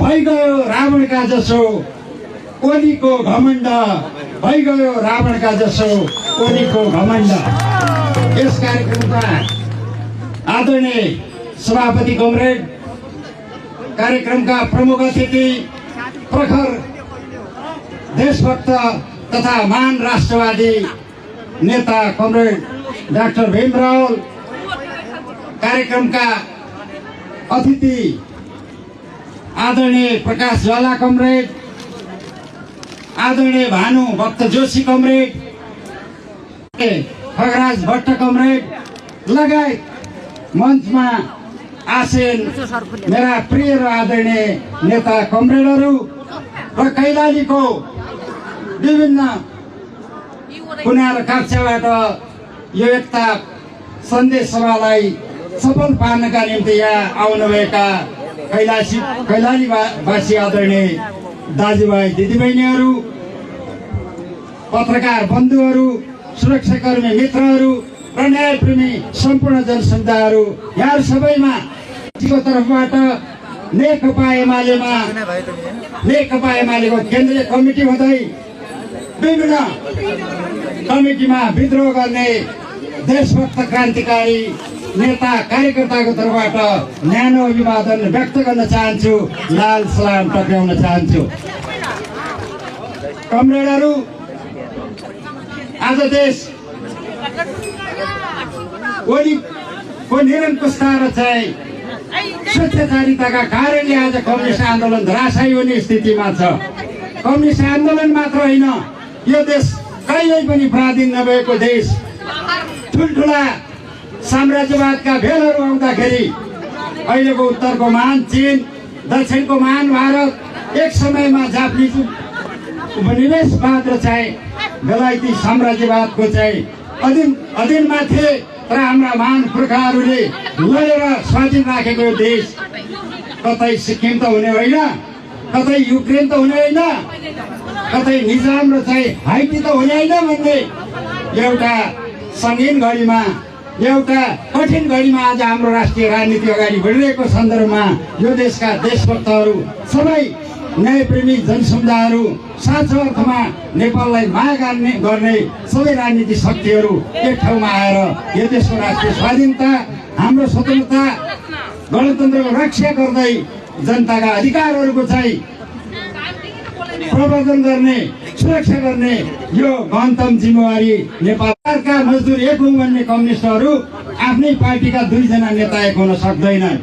भइगयो रावणका जसो ओलीको घमण्ड, भइगयो रावणका जसो ओलीको घमण्ड। यस कार्यक्रमका आदरणीय सभापति कमरेड, कार्यक्रमका प्रमुख अतिथि, प्रखर देशभक्त तथा महान राष्ट्रवादी नेता कमरेड डाक्टर भीम रावल, कार्यक्रमका अतिथि आदरणीय प्रकाश ज्वाला कमरेड, आदरणीय भानु भक्त जोशी कमरेड, खगराज भट्ट कमरेड लगायत मञ्चमा आसीन मेरा प्रिय र आदरणीय नेता कमरेडहरू र कैलालीको विभिन्न कुना र कक्षाबाट यो एकता सन्देश सभालाई सफल पार्नका निम्ति यहाँ आउनुभएका कैलालीवासी आदरणीय दाजुभाइ दिदीबहिनीहरू, पत्रकार बन्धुहरू, सुरक्षाकर्मी मित्रहरू र न्यायप्रेमी सम्पूर्ण जनसमुदायहरू, यहाँ सबैमा तर्फबाट नेकपा एमालेको केन्द्रीय कमिटी हुँदै विभिन्न कमिटीमा विद्रोह गर्ने देशभक्त क्रान्तिकारी नेता कार्यकर्ताको तर्फबाट न्यानो अभिवादन व्यक्त गर्न चाहन्छु, लाल सलाम टक्राउन चाहन्छु। कमरेडहरू, आज देश ओलीको निरङ्कुशता र चाहिँ स्वेच्छाचारिताका कारणले आज कम्युनिस्ट आन्दोलन धराशायी हुने स्थितिमा छ। कम्युनिस्ट आन्दोलन मात्र होइन, यो देश कहिल्यै पनि पराधीन नभएको देश। ठुल्ठुला साम्राज्यवादका भेलहरू आउँदाखेरि अहिलेको उत्तरको महान चीन, दक्षिणको महान भारत, एक समयमा जापानिज उपनिवेशवाद र चाहिँ बेलायती साम्राज्यवादको चाहिँ अधीनमा थिए। तर हाम्रा महान पुर्खाहरूले लडेर स्वाधीन राखेको यो देश कतै सिक्किम त हुने होइन, कतै युक्रेन त हुने होइन, कतै निजाम र चाहिँ हाइटी त हुने होइन भन्ने एउटा सङ्गीन घडीमा, एउटा कठिन घडीमा आज हाम्रो राष्ट्रिय राजनीति अगाडि बढिरहेको सन्दर्भमा यो देशका देशभक्तहरू, सबै न्यायप्रेमी जनसमुदायहरू, साँचो अर्थमा नेपाललाई माया गर्ने सबै राजनीतिक शक्तिहरू एक ठाउँमा आएर यो देशको राष्ट्रिय स्वाधीनता, हाम्रो स्वतन्त्रता, गणतन्त्रको रक्षा गर्दै जनताका अधिकारहरूको चाहिँ प्रवर्धन गर्ने, सुरक्षा गर्ने यो गहनतम जिम्मेवारी नेपालका मजदुर एक हुन् भन्ने कम्युनिस्टहरू आफ्नै पार्टीका 2 जना नेता एक हुन सक्दैनन्।